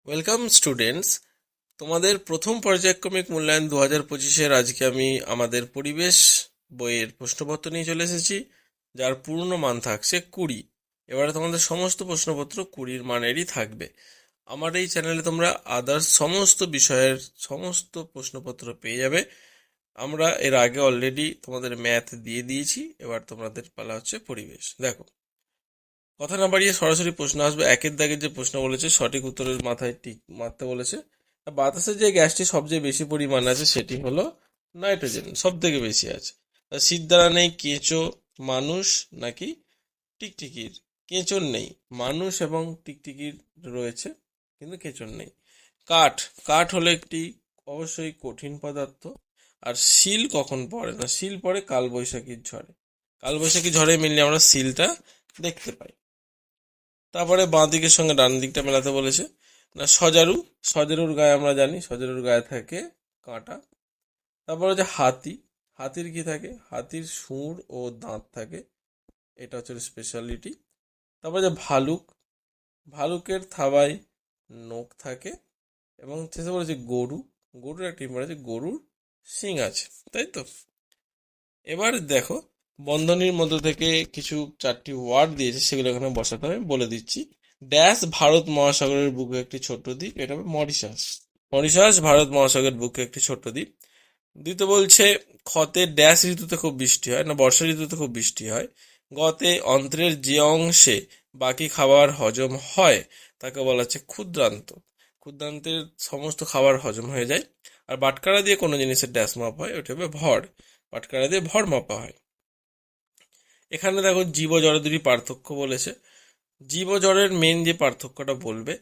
Welcome students, তোমাদের প্রথম পর্যায়ক্রমিক মূল্যায়ন 2025-এর আজকে আমি আমাদের পরিবেশ বইয়ের প্রশ্নপত্র নিয়ে চলে এসেছি, যার পূর্ণ মান থাকছে 20। এবারে তোমাদের সমস্ত প্রশ্নপত্র 20 মানেরই থাকবে। আমার এই চ্যানেলে তোমরা আদার্স সমস্ত বিষয়ের সমস্ত প্রশ্নপত্র পেয়ে যাবে। আমরা এর আগে অলরেডি তোমাদের ম্যাথ দিয়ে দিয়েছি, এবার তোমাদের পালা হচ্ছে পরিবেশ। দেখো, কথা না বাড়িয়ে সরাসরি প্রশ্ন আসবে। একের দাগের যে প্রশ্ন বলেছে সঠিক উত্তরের মাথায় টিক মারতে বলেছে। বাতাসে যে গ্যাসটি সবচেয়ে বেশি পরিমাণ আছে সেটি হলো নাইট্রোজেন, সব থেকে বেশি আছে। শীত দ্বারা নেই কেঁচো, মানুষ নাকি টিকটিকির? কেঁচোর নেই, মানুষ এবং টিকটিকির রয়েছে, কিন্তু কেঁচোর নেই। কাঠ, কাঠ হলো একটি অবশ্যই কঠিন পদার্থ। আর শিল কখন পড়ে না? শিল পড়ে কালবৈশাখীর ঝড়ে। কালবৈশাখী ঝড়ে মেনলি আমরা শিলটা দেখতে পাই। তারপরে বাঁ দিকের সঙ্গে ডান দিকটা মেলাতে বলেছে। না, সজারু, সজারুর গায়ে আমরা জানি সজারুর গায়ে থাকে কাঁটা। তারপরে যে হাতি, হাতির কি থাকে? হাতির সুঁড় ও দাঁত থাকে, এটা হচ্ছে স্পেশালিটি। তারপরে যে ভালুক, ভালুকের থাবায় নখ থাকে। এবং শেষে বলেছে গরু, গরুর একটা ইম্পর্টেন্ট, গরুর শিং আছে, তাই তো। এবার দেখো, বন্ধনীর মধ্যে থেকে কিছু 4টি ওয়ার্ড দিয়েছে, সেগুলো এখানে বসাতে হবে, বলে দিচ্ছি। ড্যাশ ভারত মহাসাগরের বুকে একটি ছোট্ট দ্বীপ, এটা হবে মরিশাস। মরিশাস ভারত মহাসাগরের বুকে একটি ছোট্ট দ্বীপ। দ্বিতীয় বলছে, খতে ড্যাশ ঋতুতে খুব বৃষ্টি হয়, না বর্ষা ঋতুতে খুব বৃষ্টি হয়। গতে অন্ত্রের যে অংশে বাকি খাবার হজম হয় তাকে বলা হচ্ছে ক্ষুদ্রান্ত। ক্ষুদ্রান্তের সমস্ত খাবার হজম হয়ে যায়। আর বাটখারা দিয়ে কোনো জিনিসের ড্যাশ মাপা হয়, ওটা হবে ভর। বাটখারা দিয়ে ভর মাপা হয়। এখানে দেখো জীব ও জড়ের দুটি পার্থক্য বলেছে। জীব ও জড়ের মেন যে পার্থক্যটা বলবে,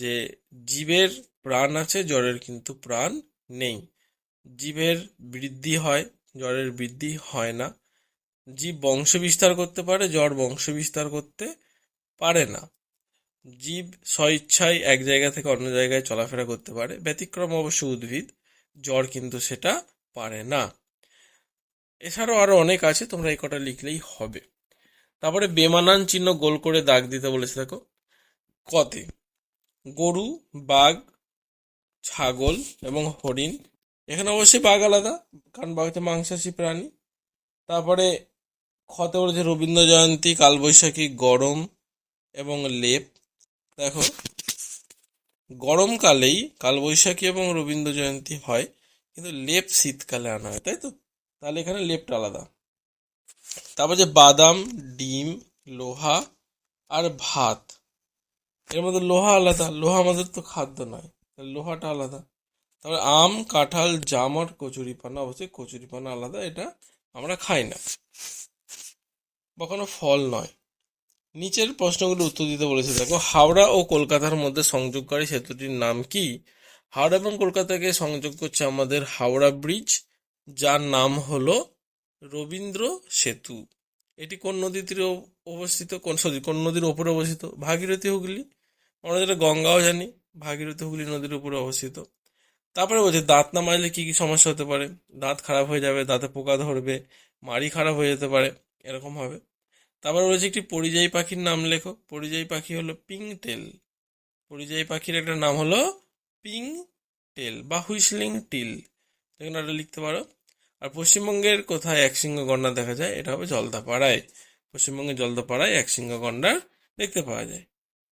যে জীবের প্রাণ আছে, জড়ের কিন্তু প্রাণ নেই। জীবের বৃদ্ধি হয়, জড়ের বৃদ্ধি হয় না। জীব বংশ বিস্তার করতে পারে, জড় বংশ বিস্তার করতে পারে না। জীব স্বইচ্ছায় এক জায়গা থেকে অন্য জায়গায় চলাফেরা করতে পারে, ব্যতিক্রম অবশ্য উদ্ভিদ, জড় কিন্তু সেটা পারে না। এছাড়াও আরো অনেক আছে, তোমরা এই কটা লিখলেই হবে। তারপরে বেমানান চিহ্ন গোল করে দাগ দিতে বলেছে। দেখো, কতে গরু, বাঘ, ছাগল এবং হরিণ। এখানে অবশ্যই বাঘ আলাদা, কারণ বাঘ হচ্ছে মাংসাশী প্রাণী। তারপরে খতে বলেছে রবীন্দ্র জয়ন্তী, কালবৈশাখী, গরম এবং লেপ। দেখো, গরমকালেই কালবৈশাখী এবং রবীন্দ্র জয়ন্তী হয়, কিন্তু লেপ শীতকালে আনা হয়, তাই তো। তাহলে এখানে লেপটা আলাদা। তারপর যে বাদাম, ডিম, লোহা আর ভাত, এর মধ্যে লোহা আলাদা, লোহা আমাদের তো খাদ্য নয়, লোহাটা আলাদা। তারপরে আম, কাঁঠাল, জাম আর কচুরিপানা, অবশ্যই কচুরিপানা আলাদা, এটা আমরা খাই না বা কোনো ফল নয়। নিচের প্রশ্নগুলো উত্তর দিতে বলেছে। দেখো, হাওড়া ও কলকাতার মধ্যে সংযোগকারী সেতুটির নাম কি? হাওড়া এবং কলকাতাকে সংযোগ করছে আমাদের হাওড়া ব্রিজ, যার নাম হলো রবীন্দ্র সেতু। এটি কোন নদীর তীরে অবস্থিত? কোন নদীর ওপরে অবস্থিত? ভাগীরথী হুগলি। আমরা যেটা গঙ্গাও জানি, ভাগীরথী হুগলি নদীর উপরে অবস্থিত। তারপরে বলছে, দাঁত না মাজলে কি কি সমস্যা হতে পারে? দাঁত খারাপ হয়ে যাবে, দাঁতে পোকা ধরবে, মাড়ি খারাপ হয়ে যেতে পারে, এরকম হবে। তারপর বলেছে, একটি পরিযায়ী পাখির নাম লেখো। পরিযায়ী পাখি হলো পিংটেল। পরিযায়ী পাখির একটা নাম হলো পিং টেল বা হুইসলিং টিল, এখানে একটা লিখতে পারো। আর পশ্চিমবঙ্গের কোথায় একশৃঙ্গ গন্ডার দেখা যায়? এটা হবে জলদাপাড়ায়। পশ্চিমবঙ্গের জলদাপাড়ায় একশৃঙ্গ গন্ডার দেখতে পাওয়া যায়।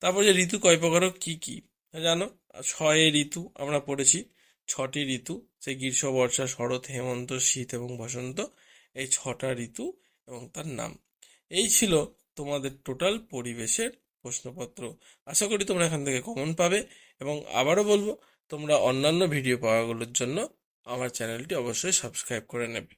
তারপর যে ঋতু কয় প্রকার কি কি জানো? 6 ঋতু আমরা পড়েছি, 6টি ঋতু, সেই গ্রীষ্ম, বর্ষা, শরৎ, হেমন্ত, শীত এবং বসন্ত, এই 6টা ঋতু এবং তার নাম। এই ছিল তোমাদের টোটাল পরিবেশের প্রশ্নপত্র। আশা করি তোমরা এখান থেকে কমন পাবে। এবং আবারও বলবো, তোমরা অন্যান্য ভিডিও পাওয়াগুলোর জন্য আমার চ্যানেলটি অবশ্যই সাবস্ক্রাইব করে নেবে।